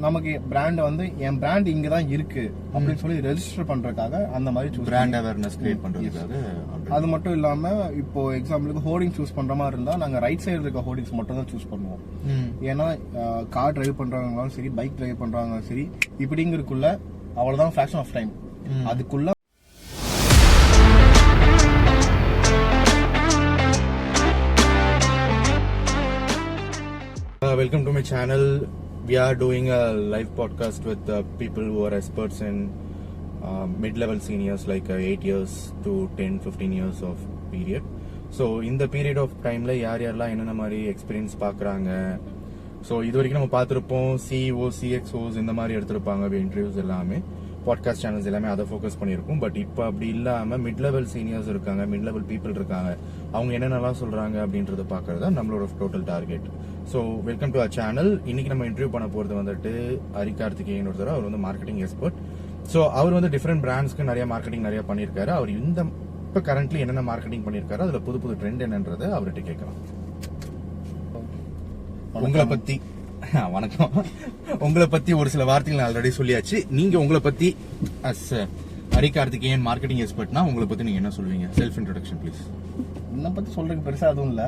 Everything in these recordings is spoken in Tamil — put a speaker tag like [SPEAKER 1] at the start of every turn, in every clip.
[SPEAKER 1] நமக்கு பிராண்ட் வந்து என் பிராண்ட் இங்க தான் இருக்கு அப்படின்னு சொல்லி ரெஜிஸ்டர் பண்றதுக்காக அந்த மாதிரி
[SPEAKER 2] பிராண்ட் அவேர்னஸ் கிரியேட் பண்றதுக்காக.
[SPEAKER 1] அது மட்டும் இல்லாம இப்போ எக்ஸாம்பிளுக்கு ஹோர்டிங் சூஸ் பண்ற மாதிரி இருந்தா நாங்க ரைட் சைடு இருக்க ஹோர்டிங்ஸ் மட்டும் தான் சூஸ் பண்ணுவோம். ஏன்னா கார் டிரைவ் பண்றவங்களும் சரி, பைக் டிரைவ் பண்றவங்களும் சரி, இப்படிங்கிறதுக்குள்ள அவ்வளவுதான் ஃபிராக்ஷன் ஆஃப் டைம். அதுக்குள்ள
[SPEAKER 2] Welcome to my channel. We are doing a live podcast with people who are experts in mid-level seniors like 8 years to 10-15 years of period. So in the period of time la யாரெல்லாம் என்னென்ன மாதிரி எக்ஸ்பீரியன்ஸ் பார்க்குறாங்க. ஸோ இது வரைக்கும் நம்ம பார்த்துருப்போம் CEO, CXOs இந்த மாதிரி எடுத்திருப்பாங்க இன்டர்வியூஸ் எல்லாமே, பாட்காஸ்ட் சேனல்ஸ் எல்லாமே அதை ஃபோக்கஸ் பண்ணியிருக்கும். பட் இப்போ அப்படி இல்லாமல் மிட் லெவல் சீனியர்ஸ் இருக்காங்க, மிட் லெவல் பீப்புள் இருக்காங்க, அவங்க என்னென்னலாம் சொல்கிறாங்க அப்படின்றத பார்க்கறது தான் நம்மளோட total target. So welcome to our channel. இன்னைக்கு நம்ம இன்டர்வியூ பண்ண போகிறது வந்துட்டு ஹரிகார்த்திகேயன் ஒருத்தர். அவர் வந்து மார்க்கெட்டிங் எக்ஸ்பர்ட். ஸோ அவர் வந்து டிஃப்ரெண்ட் பிராண்ட்ஸ்க்கு நிறைய மார்க்கெட்டிங் நிறைய பண்ணியிருக்காரு. அவர் இப்போ கரண்ட்லி என்னென்ன மார்க்கெட்டிங் பண்ணியிருக்காரு, அதில் புது புது ட்ரெண்ட் என்னன்றதை அவர்கிட்ட கேட்கலாம். உங்களை பத்தி வணக்கம். உங்களை பத்தி ஒரு சில வார்த்தைகள் ஆல்ரெடி சொல்லியாச்சு. நீங்க உங்களை பத்தி அஸ் ஹரிகார்த்திகேயன் மார்க்கெட்டிங் எக்ஸ்பர்ட்னா உங்களை பத்தி நீங்க என்ன சொல்வீங்க? Self introduction please.
[SPEAKER 1] என்னை பத்தி சொல்றதுக்கு பெருசா அதுவும் இல்லை.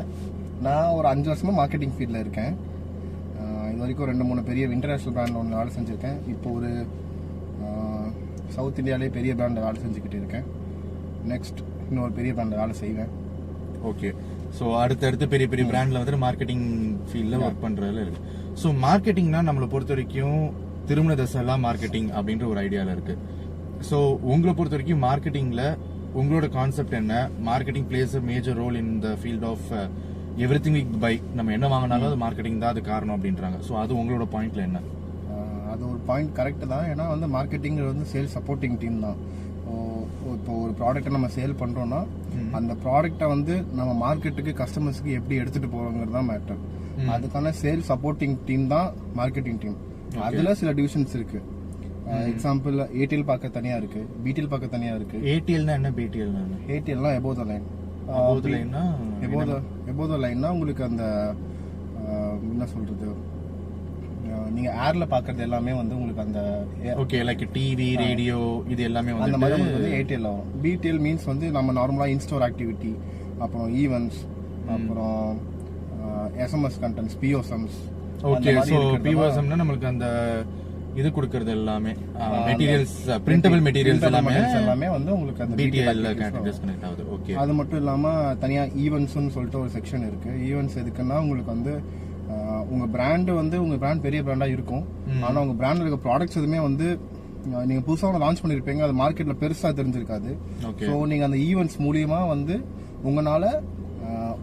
[SPEAKER 1] நான் ஒரு 5 வருஷமா மார்க்கெட்டிங் ஃபீல்ட்ல இருக்கேன். இது வரைக்கும் 2-3 பெரிய இன்டர்நேஷனல் பிராண்ட் ஒன்று வேலை செஞ்சிருக்கேன். இப்போ ஒரு சவுத் இந்தியாவிலே பெரிய பிராண்ட் வேலை செஞ்சுக்கிட்டு இருக்கேன். நெக்ஸ்ட் இன்னொரு பெரிய பிராண்ட் வேலை செய்வேன்.
[SPEAKER 2] ஓகே. ஸோ அடுத்தடுத்து பெரிய பெரிய பிராண்ட்ல வந்து மார்க்கெட்டிங் ஃபீல்ட்ல ஒர்க் பண்றதுல இருக்கு. ஸோ மார்க்கெட்டிங்னா நம்மளை பொறுத்த வரைக்கும் திருமண தசைலாம் மார்க்கெட்டிங் அப்படின்ற ஒரு ஐடியால இருக்கு. ஸோ உங்களை பொறுத்த வரைக்கும் மார்க்கெட்டிங்ல உங்களோட கான்செப்ட் என்ன? Marketing plays a major role in the field of everything we buy. நம்ம என்ன வாங்கினாலும் அது மார்க்கெட்டிங் தான் அது காரணம் அப்படின்றாங்க. ஸோ அது உங்களோட பாயிண்ட்ல என்ன?
[SPEAKER 1] அது ஒரு பாயிண்ட் கரெக்ட் தான். ஏன்னா வந்து மார்க்கெட்டிங் வந்து சேல்ஸ் சப்போர்ட்டிங் டீம் தான். இப்போ ஒரு ப்ராடக்ட்டை நம்ம சேல் பண்றோம்னா அந்த ப்ராடக்ட்டை வந்து நம்ம மார்க்கெட்டுக்கு கஸ்டமர்ஸ்க்கு எப்படி எடுத்துட்டு போறோங்கிறது தான் மேட்டர். அதுக்கான சேல் சப்போர்ட்டிங் டீம் தான் மார்க்கெட்டிங் டீம். அதுல சில டிவிஷன்ஸ் இருக்கு. எக்ஸாம்பிள் ஏடிஎல் பார்க்க தனியா இருக்கு, பிடிஎல் பார்க்க தனியா இருக்கு.
[SPEAKER 2] ஏடிஎல்னா என்ன, பிடிஎல்னா என்ன?
[SPEAKER 1] ஏடிஎல்னா above the line. Above the லைன்னா உங்களுக்கு அந்த என்ன சொல்றது, நீங்க ஏர்ல பாக்குறது எல்லாமே வந்து உங்களுக்கு அந்த
[SPEAKER 2] ஓகே லைக் டிவி, ரேடியோ இது எல்லாமே
[SPEAKER 1] அந்த மாதிரி வந்து ஏடிஎல் வரும். பிடிஎல் மீன்ஸ் வந்து நம்ம நார்மலா இன்ஸ்டோர் ஆக்டிவிட்டி, அப்புறம் ஈவென்ட்ஸ், அப்புறம் எஸ்எம்எஸ் கண்டென்ட்ஸ், பிஓஎஸ்எம்ஸ்.
[SPEAKER 2] ஓகே. சோ பிஓஎஸ்எம்னா நமக்கு அந்த இது கொடுக்கிறது எல்லாமே மெட்டீரியல்ஸ், பிரிண்டபிள் மெட்டீரியல்ஸ் எல்லாமே வந்து உங்களுக்கு அந்த பிடிஎல் கேட்டகரிஸ் கனெக்ட் ஆகுது. ஓகே. அது
[SPEAKER 1] மட்டும் இல்லாம தனியா ஈவென்ட்ஸ்னு சொல்லிட்டு ஒரு செக்ஷன் இருக்கு. ஈவென்ட்ஸ் எதுக்குன்னா உங்களுக்கு வந்து உங்க பிராண்ட் வந்து உங்க பிராண்ட் பெரிய பிராண்டா இருக்கும். ஆனா உங்க பிராண்ட்ல இருக்க ப்ராடக்ட்ஸ் எதுவுமே வந்து நீங்க புதுசா லான்ச் பண்ணிருப்பீங்க, அது மார்க்கெட்ல பெருசா தெரிஞ்சிருக்காது. ஸோ நீங்க அந்த ஈவென்ட்ஸ் மூலியமா வந்து உங்களால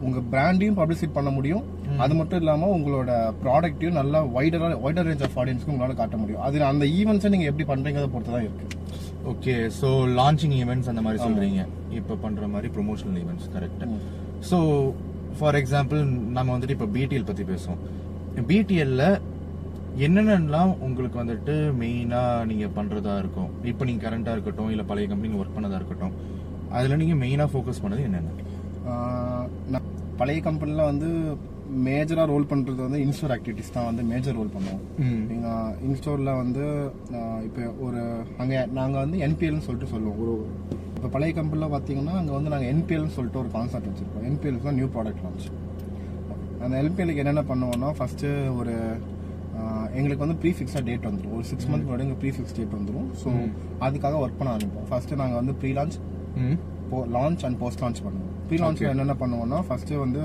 [SPEAKER 1] உங்க பிராண்டையும் பப்ளிசிட் பண்ண முடியும். அது மட்டும் இல்லாம உங்களோட ப்ராடக்ட்டையும் நல்லா வைடர் ரேஞ்ச் ஆஃப் ஆடியன்ஸ்க்கு உங்களால காட்ட முடியும். அது அந்த ஈவெண்ட்ஸை நீங்க எப்படி பண்றீங்கறத பொறுத்து தான் இருக்கு.
[SPEAKER 2] ஓகே. ஸோ லான்ச்சிங் ஈவெண்ட்ஸ் அந்த மாதிரி சொல்றீங்க, இப்போ பண்ற மாதிரி promotional events. Correct. So for example நம்ம வந்துட்டு இப்போ பிடிஎல் பத்தி பேசுவோம். பிடிஎல்ல என்னென்னலாம் உங்களுக்கு வந்துட்டு மெயினா நீங்க பண்றதா இருக்கும்? இப்போ நீங்க கரண்டா இருக்கட்டும், இல்ல பழைய கம்பெனி ஒர்க் பண்ணதா இருக்கட்டும், அதுல நீங்க மெயினா ஃபோக்கஸ் பண்ணது என்னென்ன?
[SPEAKER 1] பழைய கம்பெனில வந்து மேஜரா ரோல் பண்றது வந்து இன்ஸ்டோர் ஆக்டிவிட்டிஸ் தான் வந்து மேஜர் ரோல் பண்ணுவோம். இன்ஸ்டோர்ல வந்து இப்போ ஒரு அங்க நாங்க வந்து என்பிஎல்னு சொல்லிட்டு சொல்லுவோம். ஒரு இப்போ பழைய கம்பெனில பாத்தீங்கன்னா அங்க வந்து நாங்க என்பிஎல்னு சொல்லிட்டு ஒரு கான்செப்ட் வச்சிருக்கோம். என்பிஎல் தான் நியூ ப்ராடக்ட் லான்ச். அந்த என்பிஎலுக்கு என்னென்ன பண்ணுவோம்னா ஃபர்ஸ்ட் ஒரு எங்களுக்கு வந்து ப்ரீஃபிக்ஸா டேட் வந்துடும். ஒரு 6 மந்த் முன்னாடி ப்ரீஃபிக்ஸ் டேட் வந்துடும். ஸோ அதுக்காக ஒர்க் பண்ண ஆரம்பிப்போம். ஃபர்ஸ்ட் நாங்க வந்து pre launch, launch and post launch பண்ணுவோம். ப்ரீ லான்ச்ல என்னென்ன பண்ணுவோம்னா ஃபர்ஸ்ட் வந்து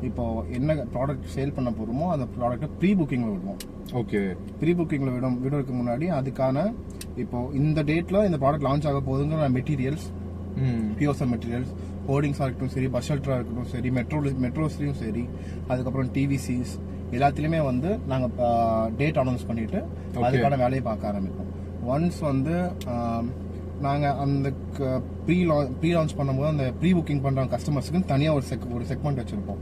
[SPEAKER 1] இப்போ என்ன ப்ராடக்ட் சேல் பண்ண போறோமோ அந்த ப்ராடக்ட்டை ப்ரீ புக்கிங்ல விடுவோம்.
[SPEAKER 2] ஓகே. ப்ரீ
[SPEAKER 1] புக்கிங்ல விடுறதுக்கு முன்னாடி அதுக்கான இப்போ இந்த டேட்ல இந்த ப்ராடக்ட் லான்ச் ஆக போகுதுங்கிற மெட்டீரியல்ஸ், பிஓஎஸ்எம் மெட்டீரியல்ஸ், ஹோர்டிங்ஸா இருக்கட்டும் சரி, பஸ் ஷெல்டரா இருக்கட்டும் சரி, மெட்ரோஸ்லயும் சரி, அதுக்கப்புறம் டிவிசிஸ் எல்லாத்துலயுமே வந்து நாங்க டேட் அனௌன்ஸ் பண்ணிட்டு அதுக்கான வேலையை பார்க்க ஆரம்பிப்போம். ஒன்ஸ் வந்து நாங்க அந்த ப்ரீ லான்ச் பண்ணும்போது அந்த ப்ரீ புக்கிங் பண்ற கஸ்டமர்ஸ்க்கு தனியா ஒரு செக்மெண்ட் வச்சிருப்போம்.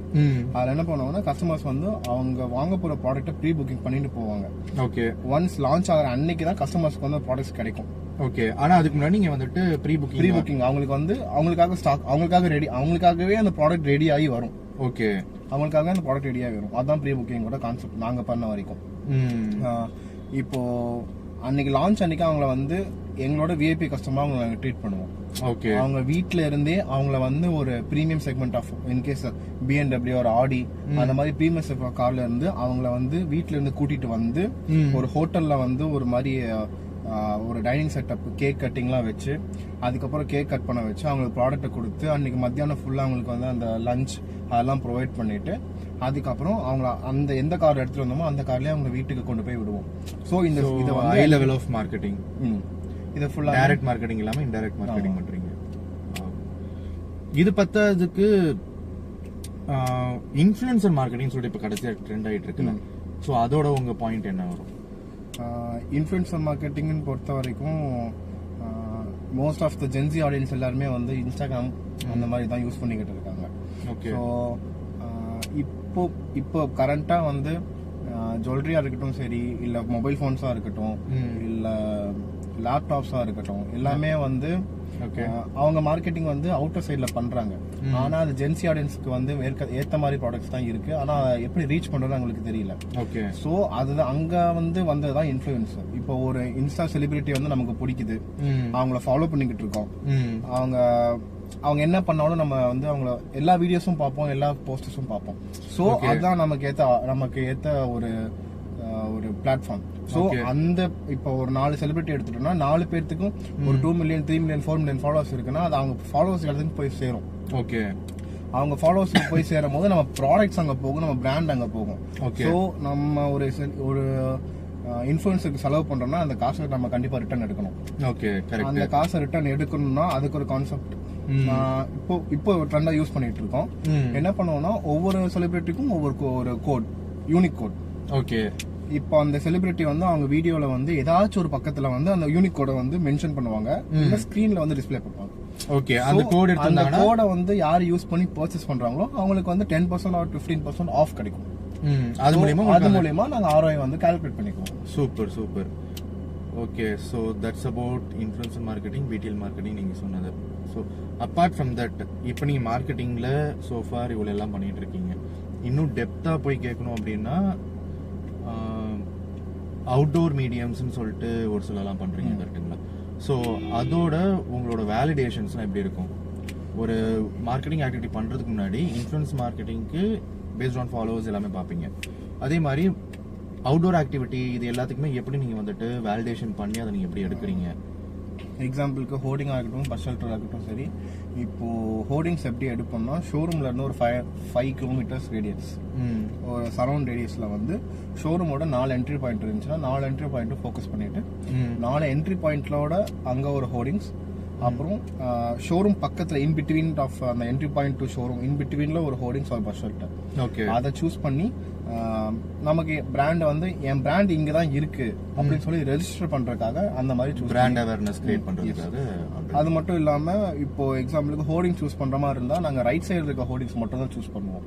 [SPEAKER 1] அதுல என்ன பண்ணுவாங்கன்னா கஸ்டமர்ஸ் வந்து அவங்க வாங்க போற ப்ராடக்ட்டை ப்ரீ புக்கிங் பண்ணிட்டு போவாங்க.
[SPEAKER 2] ஓகே.
[SPEAKER 1] ஒன்ஸ் லான்ச் ஆகிற அன்னைக்கு தான் கஸ்டமர்ஸ்க்கு வந்து ப்ராடக்ட்ஸ் கிடைக்கும்.
[SPEAKER 2] ஓகே. ஆனா அதுக்கு முன்னாடி நீங்க வந்துட்டு ப்ரீ புக்கிங்
[SPEAKER 1] அவங்களுக்கு வந்து அவங்களுக்காக ஸ்டாக், அவங்களுக்காகவே அந்த ப்ராடக்ட் ரெடி ஆகி வரும்.
[SPEAKER 2] ஓகே.
[SPEAKER 1] அவங்களுக்காக அந்த ப்ராடக்ட் ரெடி ஆகி வரும். அதான் ப்ரீ புக்கிங்கோட கான்செப்ட் நாங்க பண்ண வரைக்கும். இப்போ அன்னைக்கு லான்ச் அன்னைக்கு அவங்கள வந்து எங்களோட விஐபி கஸ்டமரா அவங்க நாங்கள் ட்ரீட் பண்ணுவோம்.
[SPEAKER 2] ஓகே.
[SPEAKER 1] அவங்க வீட்ல இருந்தே அவங்கள வந்து ஒரு premium segment of in case BMW ஒரு ஆடி அந்த மாதிரி பிரீமியம் செக்மெண்ட் கார்ல இருந்து அவங்கள வந்து வீட்ல இருந்து கூட்டிட்டு வந்து ஒரு ஹோட்டல்ல வந்து ஒரு மாதிரி ஒரு டைனிங் செட்டப் கேக் கட்டிங்லாம் வச்சு அதுக்கப்புறம் கேக் கட் பண்ண வச்சு அவங்களுக்கு ப்ராடக்ட்டை கொடுத்து அன்னைக்கு மத்தியானம் ஃபுல்லா அவங்களுக்கு வந்து அந்த லஞ்ச் அதெல்லாம் ப்ரொவைட் பண்ணிட்டு அதுக்கப்புறம் அவங்க அந்த எந்த கார் எடுத்துட்டு வந்தோமோ அந்த கார்லயே அவங்க வீட்டுக்கு கொண்டு போய் விடுவோம். ஸோ இந்த இதை வந்து
[SPEAKER 2] ஹை லெவல் ஆஃப் மார்க்கெட்டிங்.
[SPEAKER 1] இது ஃபுல்லா
[SPEAKER 2] டைரக்ட் மார்க்கெட்டிங் இல்லாம இன்டைரக்ட் மார்க்கெட்டிங் பண்றீங்க. இது பத்தாததுக்கு இன்ஃப்ளூயன்சர் மார்க்கெட்டிங் சொல்லிட்டு இப்ப கடைசியா ட்ரெண்ட் ஆயிட்டு இருக்குல்ல, ஸோ அதோட உங்க பாயிண்ட் என்ன வரும்?
[SPEAKER 1] இன்ஃப்ளூயன்சர் மார்க்கெட்டிங்னு பொறுத்த வரைக்கும் most of the Gen Z audience எல்லாருமே வந்து இன்ஸ்டாகிராம் அந்த மாதிரி தான் யூஸ் பண்ணிக்கிட்டு இருக்காங்க.
[SPEAKER 2] ஓகே.
[SPEAKER 1] ஸோ இப்போ கரண்டா வந்து ஜுவல்லரியா இருக்கட்டும் சரி, இல்ல மொபைல் போன்ஸா இருக்கட்டும், இல்ல லேப்டாப்ஸா இருக்கட்டும், எல்லாமே வந்து அவங்க மார்க்கெட்டிங் வந்து அவுட்டர் சைட்ல பண்றாங்க. ஆனா அது ஜென்சி ஆடியன்ஸ்க்கு வந்து ஏத்த மாதிரி ப்ராடக்ட்ஸ் தான் இருக்கு. ஆனா எப்படி ரீச் பண்றது அவங்களுக்கு தெரியல.
[SPEAKER 2] ஓகே.
[SPEAKER 1] சோ அதுதான் அங்க வந்து வந்ததுதான் இன்ஃப்ளூயன்சர். இப்போ ஒரு இன்ஸ்டா செலிபிரிட்டி வந்து நமக்கு பிடிக்குது, அவங்கள ஃபாலோ பண்ணிக்கிட்டு இருக்கோம். அவங்க என்ன பண்ணாலும் நம்ம வந்து அவங்கள எல்லா வீடியோஸும் பார்ப்போம், எல்லா போஸ்டர்ஸும் பார்ப்போம். சோ அதுதான் நமக்கு ஏத்த ஒரு பிளாட்ஃபார்ம். சோ அந்த இப்போ ஒரு 4 செலிபிரிட்டி எடுத்துட்டோம்னா 4 பேர்த்துக்கும் ஒரு 2 மில்லியன் 3 மில்லியன் 4 மில்லியன் ஃபாலோவர்ஸ் இருக்குன்னா அது அவங்க ஃபாலோவர்ஸ் எல்லாத்துக்கும் போய் சேரும்.
[SPEAKER 2] ஓகே.
[SPEAKER 1] அவங்க ஃபாலோவர்ஸ்க்கு போய் சேரும் போது நம்ம ப்ராடக்ட்ஸ் அங்க போகும், நம்ம பிராண்ட் அங்க போகும். சோ நம்ம ஒரு இன்ஃப்ளூயன்ஸருக்கு செலவு பண்றோம்னா அந்த காசை நம்ம கண்டிப்பா ரிட்டர்ன் எடுக்கணும்.
[SPEAKER 2] ஓகே.
[SPEAKER 1] அந்த காசை ரிட்டர்ன் எடுக்கணும்னா அதுக்கு ஒரு கான்செப்ட் இப்போ ட்ரெண்டா யூஸ் பண்ணிட்டு இருக்கோம். என்ன பண்ணுவோம்னா ஒவ்வொரு செலிபிரிட்டிக்கும் ஒவ்வொரு கோட், யூனிக் கோட்.
[SPEAKER 2] ஓகே.
[SPEAKER 1] இப்போ அந்த செலிபிரிட்டி வந்து அவங்க வீடியோல வந்து ஏதாச்சும் ஒரு பக்கத்துல வந்து அந்த யூனிக் கோட வந்து மென்ஷன் பண்ணுவாங்க, இல்ல ஸ்கிரீன்ல வந்து டிஸ்ப்ளே பண்ணுவாங்க.
[SPEAKER 2] ஓகே. அந்த கோட் எடுத்தாங்கன்னா
[SPEAKER 1] அந்த கோட வந்து யார் யூஸ் பண்ணி பர்ச்சேஸ் பண்றாங்களோ அவங்களுக்கு வந்து 10% or 15% ஆஃப் கிடைக்கும். அது மூலமா நாங்க ROI வந்து கால்குலேட் பண்ணிக்குவோம்.
[SPEAKER 2] Super. Okay. So that's about influencer marketing, PDL marketing நீங்க சொன்னது. ஸோ அப்பார்ட் ஃப்ரம் தட் இப்போ நீங்க மார்க்கெட்டிங்ல சோஃபார் இவ்வளோ எல்லாம் பண்ணிட்டு இருக்கீங்க. இன்னும் டெப்தா போய் கேட்கணும் அப்படின்னா அவுட்டோர் மீடியம்ஸ்னு சொல்லிட்டு ஒரு சிலலாம் பண்றீங்க, கரெக்டுங்களா? ஸோ அதோட உங்களோட வேலிடேஷன்ஸ்லாம் எப்படி இருக்கும்? ஒரு மார்க்கெட்டிங் ஆக்டிவிட்டி பண்றதுக்கு முன்னாடி இன்ஃப்ளூயன்ஸ் மார்க்கெட்டிங்க்கு பேஸ்ட் ஆன் ஃபாலோவர்ஸ் எல்லாமே பார்ப்பீங்க. அதே மாதிரி அவுட்டோர் ஆக்டிவிட்டி இது எல்லாத்துக்குமே எப்படி நீங்க வந்துட்டு வேலிடேஷன் பண்ணி அதை நீங்க எப்படி எடுக்கிறீங்க?
[SPEAKER 1] எக்ஸாம்பிளுக்கு ஹோர்டிங் ஆகட்டும், பஸ் ஷெல்டர் ஆகட்டும் சரி, இப்போ ஹோர்டிங்ஸ் எப்படி எடுப்போம்னா ஷோரூம்ல இருந்து ஒரு 5 கிலோமீட்டர்ஸ் ரேடியஸ், ஒரு சரௌண்ட் ரேடியஸ்ல வந்து ஷோரூமோட 4 என்ட்ரி பாயிண்ட் இருந்துச்சுன்னா 4 என்ட்ரி பாயிண்ட் ஃபோக்கஸ் பண்ணிட்டு 4 என்ட்ரி பாயிண்ட்லோட அங்க ஒரு ஹோர்டிங்ஸ், அப்புறம் ஷோரூம் பக்கத்துல இன் பிட்வீன் ஆஃப் அந்த entry point to showroom in பிட்வீன்ல ஒரு ஹோர்டிங்ஸ் ஒரு பஸ் ஷெல்டர்.
[SPEAKER 2] ஓகே.
[SPEAKER 1] அதை சூஸ் பண்ணி நமக்கு பிராண்ட் வந்து என் பிராண்ட் இங்க தான் இருக்கு அப்படின்னு சொல்லி ரெஜிஸ்டர் பண்றதுக்காக அந்த மாதிரி
[SPEAKER 2] பிராண்ட் அவேர்னஸ் கிரியேட் பண்றதுக்காக.
[SPEAKER 1] அது மட்டும் இல்லாம இப்போ எக்ஸாம்பிளுக்கு ஹோர்டிங் சூஸ் பண்ற மாதிரி இருந்தா நாங்க ரைட் சைடு இருக்க ஹோர்டிங்ஸ் மட்டும் தான் சூஸ் பண்ணுவோம்.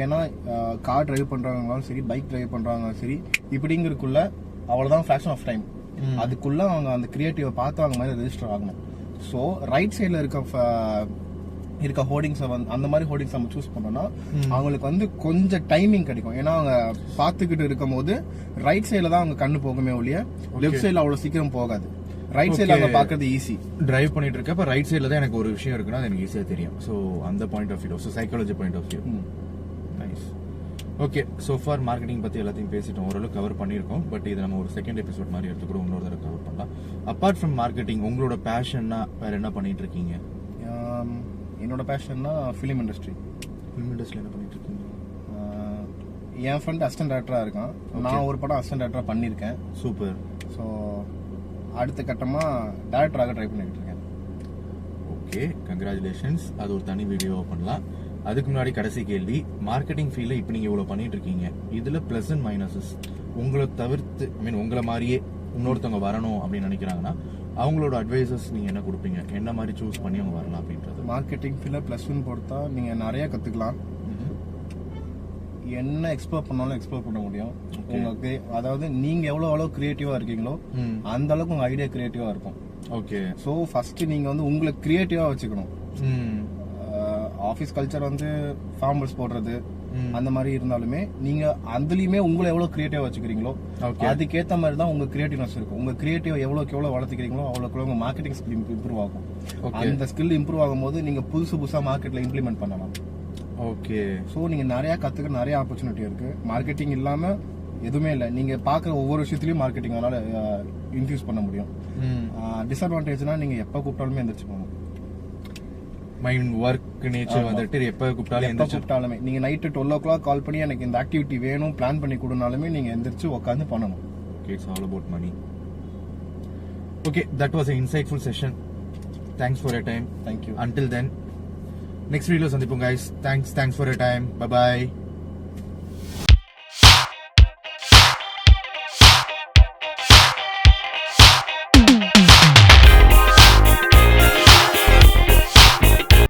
[SPEAKER 1] ஏன்னா கார் டிரைவ் பண்றவங்களும் சரி, பைக் டிரைவ் பண்றவங்களும் சரி, இப்படிங்கிறதுக்குள்ள அவ்வளவுதான் ஃபிராக்ஷன் ஆஃப் டைம், அதுக்குள்ள அவங்க அந்த கிரியேட்டிவ் பார்த்து அவங்க மாதிரி ரெஜிஸ்டர் ஆகணும். ஸோ ரைட் சைட்ல இருக்க ஹோர்டிங்ஸ் அந்த மாதிரி ஹோர்டிங்ஸ் நம்ம சூஸ் பண்ணோம்னா அவங்களுக்கு வந்து கொஞ்சம் டைமிங் கிடைக்கும். ஏன்னா அவங்க பார்த்துக்கிட்டு இருக்கும் போது ரைட் சைட்ல தான் அவங்க கண்ணு போகுமே ஒழிய லெஃப்ட் சைட்ல அவ்வளவு சீக்கிரம் போகாது. ரைட் சைட்ல அவங்க பாக்குறது ஈஸி.
[SPEAKER 2] டிரைவ் பண்ணிட்டு இருக்கப்ப ரைட் சைட்ல தான் எனக்கு ஒரு விஷயம் இருக்குன்னா அது எனக்கு ஈஸியா தெரியும். ஸோ அந்த point of view, so psychology point of view. Nice. Okay. So for marketing பத்தி எல்லாத்தையும் பேசிட்டோம், ஓரளவு கவர் பண்ணியிருக்கோம். பட் இது நம்ம ஒரு செகண்ட் எபிசோட் மாதிரி எடுத்து கூட இன்னொரு தடவை கவர் பண்ணலாம். அப்பார்ட் ஃப்ரம் மார்க்கெட்டிங் உங்களோட பேஷன்னா வேற என்ன பண்ணிட்டு இருக்கீங்க?
[SPEAKER 1] என்னோட பேஷன்னா ஃபிலிம் இண்டஸ்ட்ரி.
[SPEAKER 2] ஃபிலிம் இண்டஸ்ட்ரியில் என்ன பண்ணிட்டு இருக்கீங்க?
[SPEAKER 1] என் ஃப்ரெண்ட் அசிஸ்டன்ட் டைரக்டரா இருக்கான், நான் ஒரு படம் அசிஸ்டன்ட் டைரக்டரா பண்ணியிருக்கேன்.
[SPEAKER 2] சூப்பர்.
[SPEAKER 1] ஸோ அடுத்த கட்டமா டைரக்டராக ட்ரை பண்ணிட்டு இருக்கேன்.
[SPEAKER 2] Okay, congratulations. அது ஒரு தனி வீடியோ பண்ணலாம். அதுக்கு முன்னாடி கடைசி கேள்வி, மார்க்கெட்டிங் ஃபீல்ட்ல இப்போ நீங்க இவ்வளவு பண்ணிட்டு இருக்கீங்க, இதுல பிளஸ் அண்ட் மைனஸஸ் உங்களை தவிர்த்து, ஐ மீன் உங்களை மாதிரியே இன்னொருத்தவங்க வரணும் அப்படின்னு நினைக்கிறாங்கன்னா அவங்களோட அட்வைசஸ் நீங்க என்ன கொடுப்பீங்க? என்ன மாதிரி சூஸ் பண்ணி அவங்க வரலாம் அப்படின்றது?
[SPEAKER 1] மார்க்கெட்டிங் ஃபீல்ட்ல பிளஸ்ன்னு பொறுத்தா நீங்க நிறைய கத்துக்கலாம். என்ன எக்ஸ்ப்ளோர் பண்ணாலும் எக்ஸ்ப்ளோர் பண்ண முடியும் உங்களுக்கு. அதாவது நீங்க எவ்வளவு கிரியேட்டிவா இருக்கீங்களோ அந்த அளவுக்கு உங்க ஐடியா கிரியேட்டிவா இருக்கும்.
[SPEAKER 2] ஓகே.
[SPEAKER 1] சோ ஃபர்ஸ்ட் நீங்க வந்து உங்களை கிரியேட்டிவா வச்சுக்கணும். ஆபீஸ் கல்ச்சர் வந்து ஃபார்மல்ஸ் போடுறது, அந்த மாதிரி இருந்தாலுமே நீங்க அதுலயுமே உங்களை எவ்வளவு கிரியேட்டிவா வச்சுக்கிறீங்களோ
[SPEAKER 2] Okay.
[SPEAKER 1] அதுக்கேத்த மாதிரி தான் உங்க கிரியேட்டிவ்னஸ் இருக்கும். உங்க கிரியேட்டிவ் எவ்வளவுக்கு எவ்வளவு வளர்த்துக்கிறீங்களோ அவ்வளவுக்கு உங்க மார்க்கெட்டிங் ஸ்கில் இம்ப்ரூவ் ஆகும்.
[SPEAKER 2] Okay.
[SPEAKER 1] அந்த ஸ்கில் இம்ப்ரூவ் ஆகும்போது நீங்க புதுசா மார்க்கெட்ல இம்ப்ளிமெண்ட் பண்ணலாம்.
[SPEAKER 2] ஓகே.
[SPEAKER 1] ஸோ நீங்க நிறைய கத்துக்க நிறைய ஆப்பர்ச்சுனிட்டி இருக்கு. மார்க்கெட்டிங் இல்லாம எதுவுமே இல்லை. நீங்க பாக்குற ஒவ்வொரு விஷயத்திலயும் மார்க்கெட்டிங் அதனால இன்ஃபியூஸ் பண்ண முடியும். டிஸ்அட்வான்டேஜ்னா நீங்க எப்ப கூப்பிட்டாலுமே எந்திரிச்சு போகணும்.
[SPEAKER 2] மைண்ட் ஒர்க் நேச்சர் வந்துட்டு எப்ப கூப்பிட்டாலுமே
[SPEAKER 1] நீங்க நைட்டு 12 o'clock கால் பண்ணி எனக்கு இந்த ஆக்டிவிட்டி வேணும் பிளான் பண்ணி கொடுனாலுமே நீங்க எந்திரிச்சு உட்காந்து பண்ணணும்.
[SPEAKER 2] It's all about money. Okay, that was an insightful session. Thanks for your time.
[SPEAKER 1] Thank you.
[SPEAKER 2] Until then, next video sandipom guys. Thanks for your time. Bye bye.